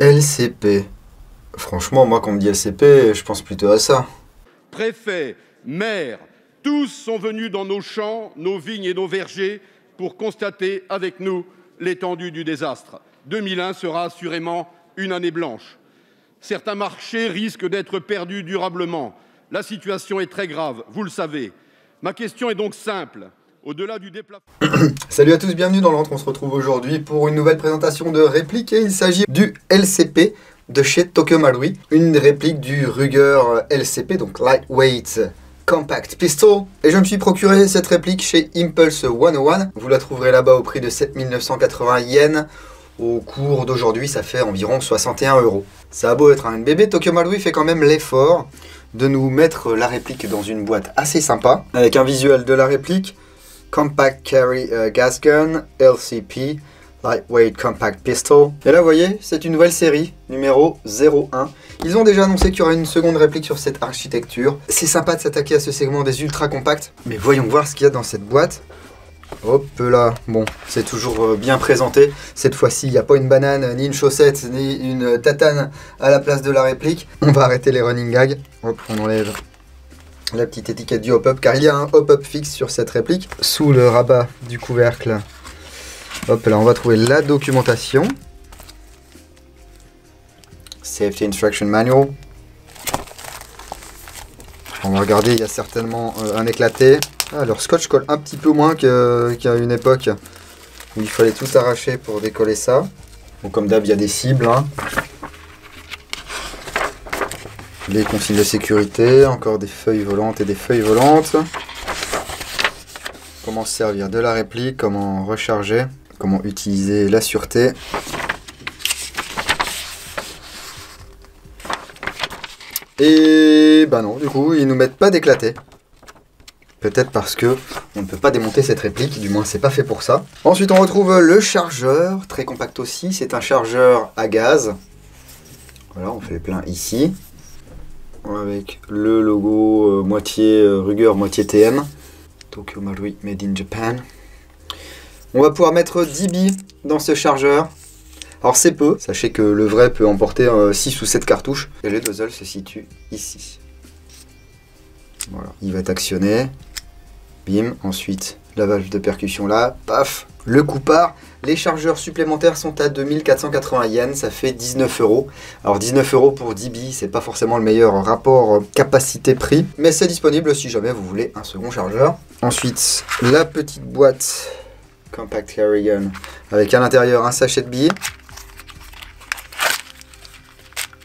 LCP. Franchement, moi, quand on me dit LCP, je pense plutôt à ça. Préfet, maire, tous sont venus dans nos champs, nos vignes et nos vergers pour constater avec nous l'étendue du désastre. 2001 sera assurément une année blanche. Certains marchés risquent d'être perdus durablement. La situation est très grave, vous le savez. Ma question est donc simple. Au-delà du déplacement... Salut à tous, bienvenue dans l'Antre. On se retrouve aujourd'hui pour une nouvelle présentation de réplique. Et il s'agit du LCP de chez Tokyo Marui. Une réplique du Ruger LCP, donc Lightweight Compact Pistol. Et je me suis procuré cette réplique chez Impulse 101. Vous la trouverez là-bas au prix de 7980 yens. Au cours d'aujourd'hui, ça fait environ 61 €. Ça a beau être un bébé, Tokyo Marui fait quand même l'effort de nous mettre la réplique dans une boîte assez sympa, avec un visuel de la réplique. Compact Carry Gas Gun, LCP, Lightweight Compact Pistol. Et là, vous voyez, c'est une nouvelle série, numéro 01. Ils ont déjà annoncé qu'il y aura une seconde réplique sur cette architecture. C'est sympa de s'attaquer à ce segment des ultra compacts. Mais voyons voir ce qu'il y a dans cette boîte. Hop là, bon, c'est toujours bien présenté. Cette fois-ci, il n'y a pas une banane, ni une chaussette, ni une tatane à la place de la réplique. On va arrêter les running gags. Hop, on enlève la petite étiquette du hop-up, car il y a un hop-up fixe sur cette réplique. Sous le rabat du couvercle, hop là, on va trouver la documentation. Safety Instruction Manual. On va regarder, il y a certainement un éclaté. Ah, leur scotch colle un petit peu moins qu'à une époque où il fallait tout arracher pour décoller ça. Bon, comme d'hab, il y a des cibles. Hein. Les consignes de sécurité, encore des feuilles volantes et des feuilles volantes. Comment se servir de la réplique, comment recharger, comment utiliser la sûreté. Et bah non, du coup, ils nous mettent pas d'éclaté. Peut-être parce que on ne peut pas démonter cette réplique, du moins c'est pas fait pour ça. Ensuite on retrouve le chargeur, très compact aussi, c'est un chargeur à gaz. Voilà, on fait le plein ici. Avec le logo moitié Ruger, moitié TM. Tokyo Marui Made in Japan. On va pouvoir mettre 10 billes dans ce chargeur. Alors c'est peu, sachez que le vrai peut emporter 6 ou 7 cartouches. Et le nozzle se situe ici. Voilà, il va être actionné. Bim, ensuite la valve de percussion là, paf, le coup part. Les chargeurs supplémentaires sont à 2480 yens, ça fait 19 €. Alors 19 € pour 10 billes, c'est pas forcément le meilleur rapport quantité-prix, mais c'est disponible si jamais vous voulez un second chargeur. Ensuite, la petite boîte Compact Carry Gun avec à l'intérieur un sachet de billes.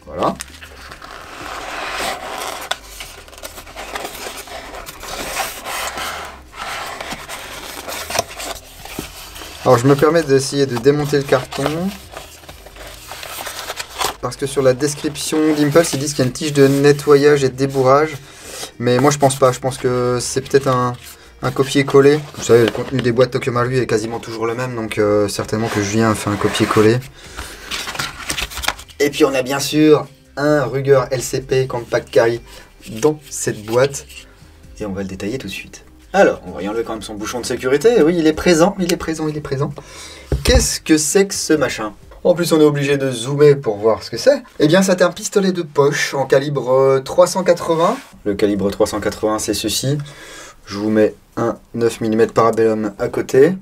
Voilà. Alors je me permets d'essayer de démonter le carton parce que sur la description d'Impulse ils disent qu'il y a une tige de nettoyage et de débourrage, mais moi je pense pas, je pense que c'est peut-être un copier-coller. Vous savez, le contenu des boîtes Tokyo Marui est quasiment toujours le même, donc certainement que Julien a fait un copier-coller. Et puis on a bien sûr un Ruger LCP Compact Carry dans cette boîte et on va le détailler tout de suite. Alors, on va y enlever quand même son bouchon de sécurité. Oui, il est présent, il est présent, il est présent. Qu'est-ce que c'est que ce machin? En plus, on est obligé de zoomer pour voir ce que c'est. Eh bien, c'est un pistolet de poche en calibre 380. Le calibre 380, c'est ceci. Je vous mets un 9 mm Parabellum à côté.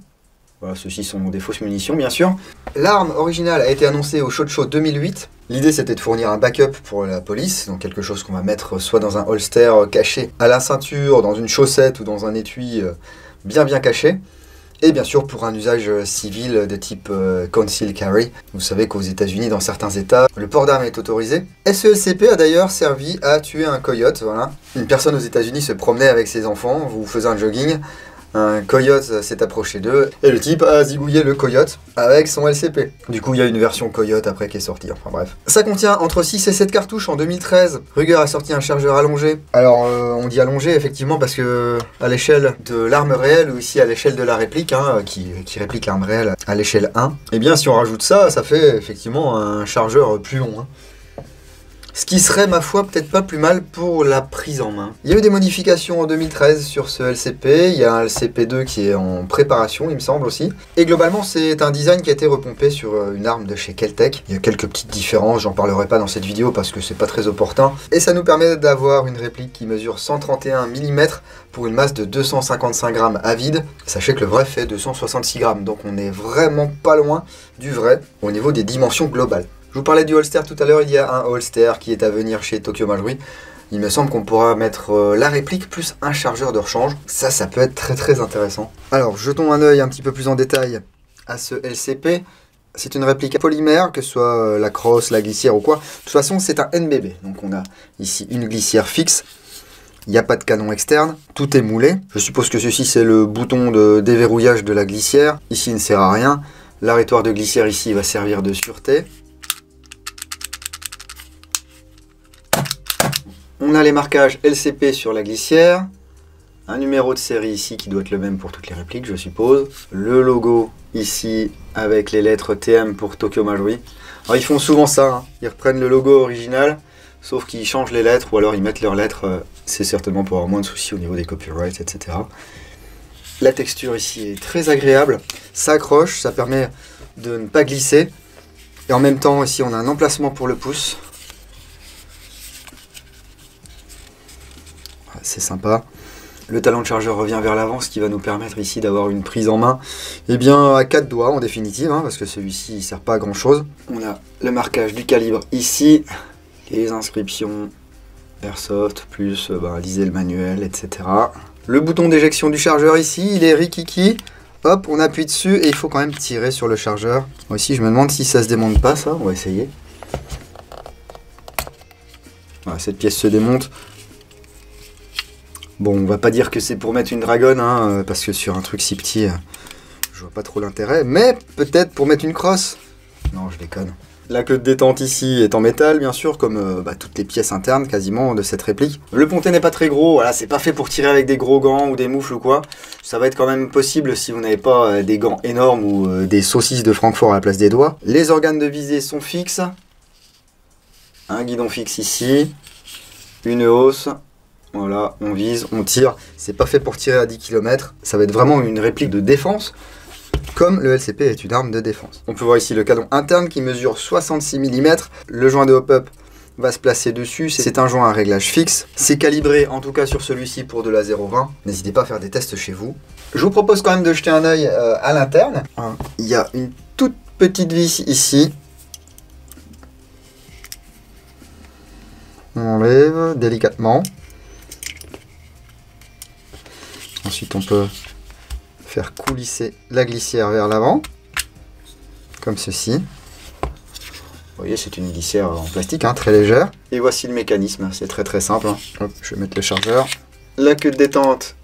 Voilà, ceux-ci sont des fausses munitions, bien sûr. L'arme originale a été annoncée au SHOT Show 2008. L'idée, c'était de fournir un backup pour la police, donc quelque chose qu'on va mettre soit dans un holster caché à la ceinture, dans une chaussette ou dans un étui bien caché. Et bien sûr, pour un usage civil de type concealed carry. Vous savez qu'aux États-Unis, dans certains États, le port d'armes est autorisé. SELCP a d'ailleurs servi à tuer un coyote. Voilà. Une personne aux États-Unis se promenait avec ses enfants, vous faisiez un jogging. Un coyote s'est approché d'eux et le type a zigouillé le coyote avec son LCP. Du coup, il y a une version coyote après qui est sortie, enfin bref. Ça contient entre 6 et 7 cartouches en 2013. Ruger a sorti un chargeur allongé. Alors, on dit allongé effectivement parce que à l'échelle de l'arme réelle ou ici à l'échelle de la réplique, hein, qui réplique l'arme réelle à l'échelle 1, et bien si on rajoute ça, ça fait effectivement un chargeur plus long. Hein. Ce qui serait, ma foi, peut-être pas plus mal pour la prise en main. Il y a eu des modifications en 2013 sur ce LCP. Il y a un LCP2 qui est en préparation, il me semble aussi. Et globalement, c'est un design qui a été repompé sur une arme de chez Kel-Tec. Il y a quelques petites différences, j'en parlerai pas dans cette vidéo parce que c'est pas très opportun. Et ça nous permet d'avoir une réplique qui mesure 131 mm pour une masse de 255 grammes à vide. Sachez que le vrai fait 266 grammes, donc on est vraiment pas loin du vrai au niveau des dimensions globales. Je vous parlais du holster tout à l'heure, il y a un holster qui est à venir chez Tokyo Marui. Il me semble qu'on pourra mettre la réplique plus un chargeur de rechange. Ça peut être très intéressant. Alors, jetons un œil un petit peu plus en détail à ce LCP. C'est une réplique polymère, que ce soit la crosse, la glissière ou quoi. De toute façon, c'est un NBB. Donc on a ici une glissière fixe. Il n'y a pas de canon externe. Tout est moulé. Je suppose que ceci, c'est le bouton de déverrouillage de la glissière. Ici, il ne sert à rien. L'arrêtoir de glissière ici va servir de sûreté. On a les marquages LCP sur la glissière, un numéro de série ici qui doit être le même pour toutes les répliques, je suppose. Le logo ici avec les lettres TM pour Tokyo Marui. Alors ils font souvent ça, hein. Ils reprennent le logo original, sauf qu'ils changent les lettres ou alors ils mettent leurs lettres. C'est certainement pour avoir moins de soucis au niveau des copyrights, etc. La texture ici est très agréable, ça accroche, ça permet de ne pas glisser. Et en même temps ici on a un emplacement pour le pouce. C'est sympa. Le talon de chargeur revient vers l'avant, ce qui va nous permettre ici d'avoir une prise en main à 4 doigts en définitive, hein, parce que celui-ci ne sert pas à grand chose. On a le marquage du calibre ici, les inscriptions Airsoft, plus lisez le manuel, etc. Le bouton d'éjection du chargeur ici, il est rikiki. Hop, on appuie dessus et il faut quand même tirer sur le chargeur. Moi aussi, je me demande si ça se démonte pas, ça. On va essayer. Voilà, cette pièce se démonte. Bon, on va pas dire que c'est pour mettre une dragonne, hein, parce que sur un truc si petit, je vois pas trop l'intérêt. Mais peut-être pour mettre une crosse. Non, je déconne. La queue de détente ici est en métal, bien sûr, comme toutes les pièces internes quasiment de cette réplique. Le pontet n'est pas très gros, voilà, c'est pas fait pour tirer avec des gros gants ou des moufles ou quoi. Ça va être quand même possible si vous n'avez pas des gants énormes ou des saucisses de Francfort à la place des doigts. Les organes de visée sont fixes. Un guidon fixe ici. Une hausse. Voilà, on vise, on tire. C'est pas fait pour tirer à 10 km. Ça va être vraiment une réplique de défense, comme le LCP est une arme de défense. On peut voir ici le canon interne qui mesure 66 mm. Le joint de hop-up va se placer dessus. C'est un joint à réglage fixe. C'est calibré, en tout cas sur celui-ci, pour de la 0,20. N'hésitez pas à faire des tests chez vous. Je vous propose quand même de jeter un œil à l'interne. Il y a une toute petite vis ici. On enlève délicatement. Ensuite, on peut faire coulisser la glissière vers l'avant, comme ceci. Vous voyez, c'est une glissière en plastique, hein, très légère. Et voici le mécanisme, c'est très simple. Hein. Hop, je vais mettre le chargeur. La queue de détente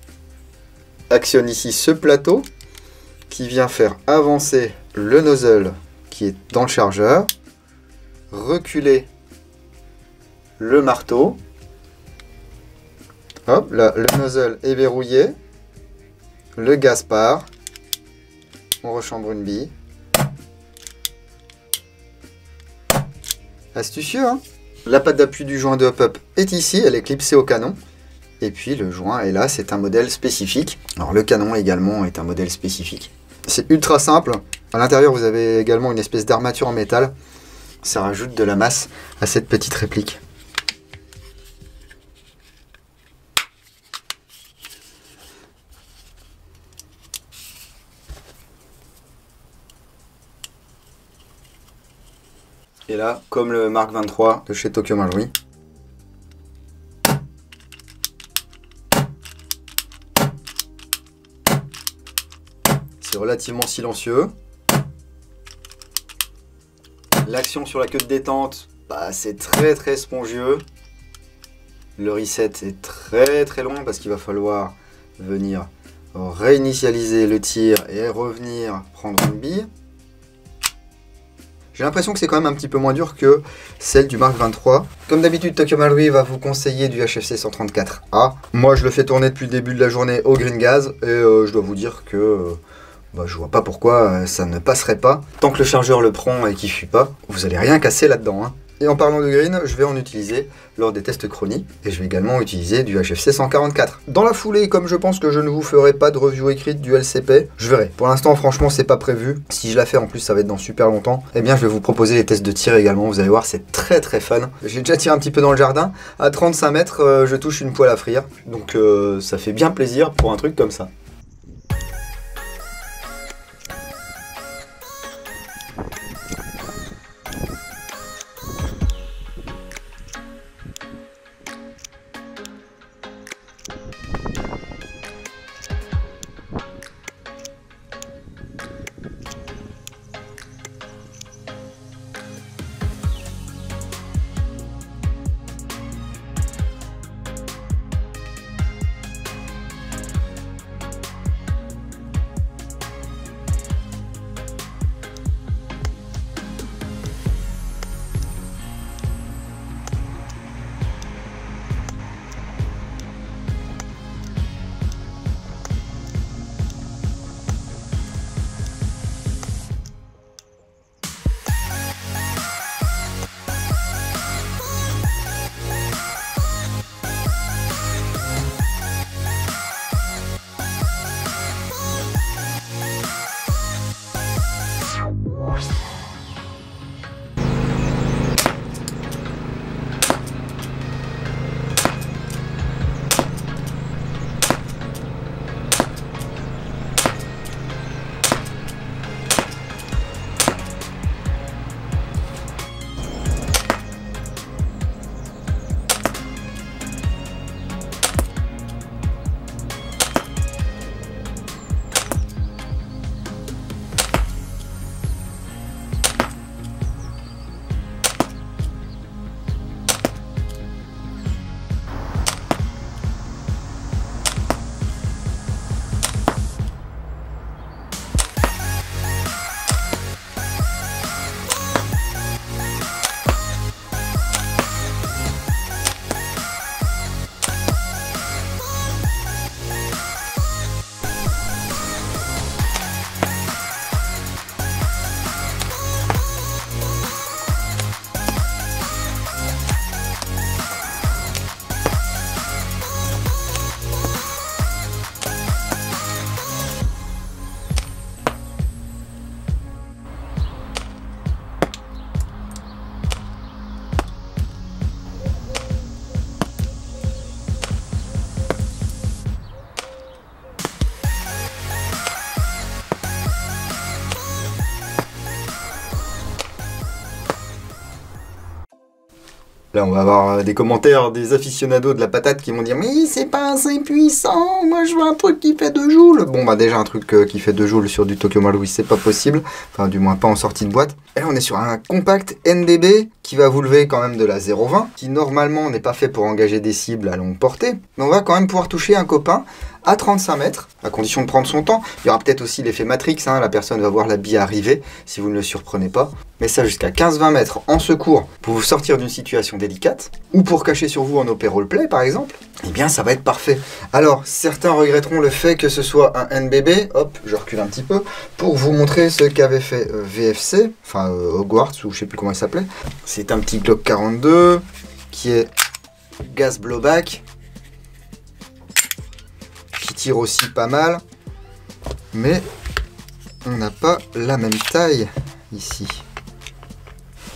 actionne ici ce plateau qui vient faire avancer le nozzle qui est dans le chargeur, reculer le marteau. Hop, là, le nozzle est verrouillé. Le gaz part. On rechambre une bille. Astucieux, hein? La patte d'appui du joint de hop-up est ici, elle est clipsée au canon. Et puis le joint est là, c'est un modèle spécifique. Alors le canon également est un modèle spécifique. C'est ultra simple. À l'intérieur, vous avez également une espèce d'armature en métal. Ça rajoute de la masse à cette petite réplique. Et là, comme le Mark 23 de chez Tokyo Marui. C'est relativement silencieux. L'action sur la queue de détente, c'est très spongieux. Le reset est très long parce qu'il va falloir venir réinitialiser le tir et revenir prendre une bille. J'ai l'impression que c'est quand même un petit peu moins dur que celle du Mark 23. Comme d'habitude, Tokyo Marui va vous conseiller du HFC 134A. Moi, je le fais tourner depuis le début de la journée au green gas et je dois vous dire que je vois pas pourquoi ça ne passerait pas. Tant que le chargeur le prend et qu'il fuit pas, vous allez rien casser là-dedans, hein. Et en parlant de green, je vais en utiliser lors des tests chronie, et je vais également utiliser du HFC 144. Dans la foulée, comme je pense que je ne vous ferai pas de review écrite du LCP, je verrai. Pour l'instant, franchement, c'est pas prévu. Si je la fais, en plus, ça va être dans super longtemps. Eh bien, je vais vous proposer les tests de tir également. Vous allez voir, c'est très très fun. J'ai déjà tiré un petit peu dans le jardin. À 35 mètres, je touche une poêle à frire. Donc, ça fait bien plaisir pour un truc comme ça. Là, on va avoir des commentaires des aficionados de la patate qui vont dire « Mais c'est pas assez puissant, moi je veux un truc qui fait 2 joules !» Bon, bah déjà un truc qui fait 2 joules sur du Tokyo Marui, c'est pas possible. Enfin, du moins pas en sortie de boîte. Et là, on est sur un compact NDB qui va vous lever quand même de la 0,20, qui normalement n'est pas fait pour engager des cibles à longue portée. Mais on va quand même pouvoir toucher un copain à 35 mètres, à condition de prendre son temps. Il y aura peut-être aussi l'effet Matrix, hein, la personne va voir la bille arriver, si vous ne le surprenez pas. Mais ça jusqu'à 15-20 mètres en secours pour vous sortir d'une situation délicate, ou pour cacher sur vous en OP roleplay par exemple, eh bien ça va être parfait. Alors, certains regretteront le fait que ce soit un NBB, hop, je recule un petit peu, pour vous montrer ce qu'avait fait VFC, enfin Hogwarts, ou je sais plus comment il s'appelait. C'est un petit Glock 42, qui est gas blowback, qui tire aussi pas mal, mais on n'a pas la même taille ici.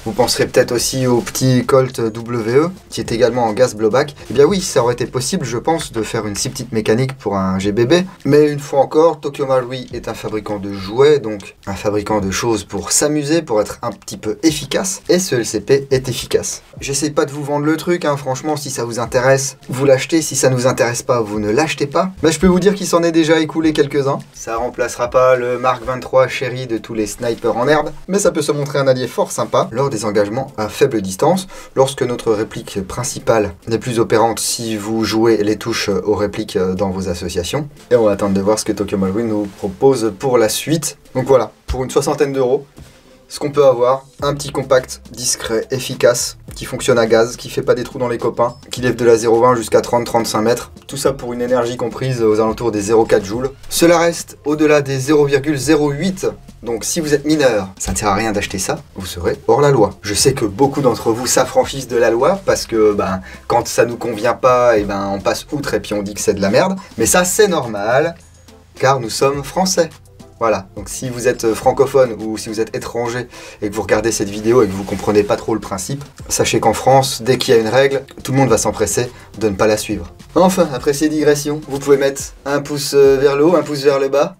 Vous penserez peut-être aussi au petit Colt WE, qui est également en gas blowback. Eh bien oui, ça aurait été possible, je pense, de faire une si petite mécanique pour un GBB. Mais une fois encore, Tokyo Marui est un fabricant de jouets, donc un fabricant de choses pour s'amuser, pour être un petit peu efficace. Et ce LCP est efficace. J'essaie pas de vous vendre le truc, hein. Franchement, si ça vous intéresse, vous l'achetez. Si ça ne vous intéresse pas, vous ne l'achetez pas. Mais je peux vous dire qu'il s'en est déjà écoulé quelques-uns. Ça remplacera pas le Mark 23 chéri de tous les snipers en herbe, mais ça peut se montrer un allié fort sympa lors des engagements à faible distance, lorsque notre réplique principale n'est plus opérante si vous jouez les touches aux répliques dans vos associations. Et on va attendre de voir ce que Tokyo Marui nous propose pour la suite. Donc voilà, pour une 60aine d'euros, ce qu'on peut avoir, un petit compact, discret, efficace, qui fonctionne à gaz, qui fait pas des trous dans les copains, qui lève de la 0,20 jusqu'à 30-35 mètres. Tout ça pour une énergie comprise aux alentours des 0,4 joules. Cela reste au-delà des 0,08. Donc si vous êtes mineur, ça ne sert à rien d'acheter ça, vous serez hors la loi. Je sais que beaucoup d'entre vous s'affranchissent de la loi parce que quand ça nous convient pas, on passe outre et puis on dit que c'est de la merde. Mais ça c'est normal, car nous sommes français. Voilà, donc si vous êtes francophone ou si vous êtes étranger et que vous regardez cette vidéo et que vous comprenez pas trop le principe, sachez qu'en France, dès qu'il y a une règle, tout le monde va s'empresser de ne pas la suivre. Enfin, après ces digressions, vous pouvez mettre un pouce vers le haut, un pouce vers le bas,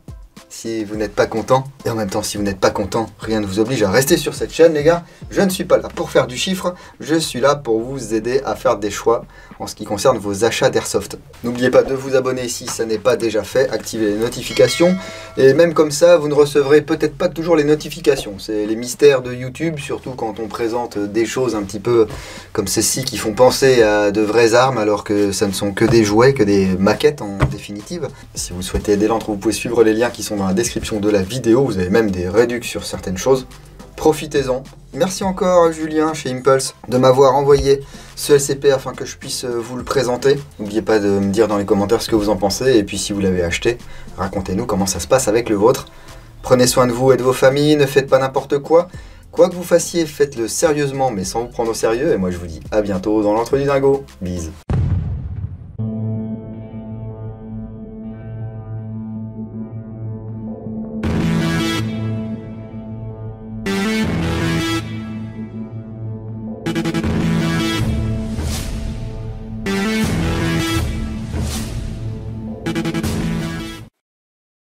si vous n'êtes pas content. Et en même temps, si vous n'êtes pas content, rien ne vous oblige à rester sur cette chaîne, les gars. Je ne suis pas là pour faire du chiffre, je suis là pour vous aider à faire des choix en ce qui concerne vos achats d'airsoft. N'oubliez pas de vous abonner si ça n'est pas déjà fait, activez les notifications, et même comme ça, vous ne recevrez peut-être pas toujours les notifications. C'est les mystères de YouTube, surtout quand on présente des choses un petit peu comme ceci qui font penser à de vraies armes, alors que ça ne sont que des jouets, que des maquettes en définitive. Si vous souhaitez aider l'entre, vous pouvez suivre les liens qui sont dans la description de la vidéo, vous avez même des réductions sur certaines choses. Profitez-en. Merci encore à Julien chez Impulse de m'avoir envoyé ce LCP afin que je puisse vous le présenter. N'oubliez pas de me dire dans les commentaires ce que vous en pensez, et puis si vous l'avez acheté, racontez-nous comment ça se passe avec le vôtre. Prenez soin de vous et de vos familles, ne faites pas n'importe quoi. Quoi que vous fassiez, faites-le sérieusement mais sans vous prendre au sérieux, et moi je vous dis à bientôt dans l'entre du dingo. Bise.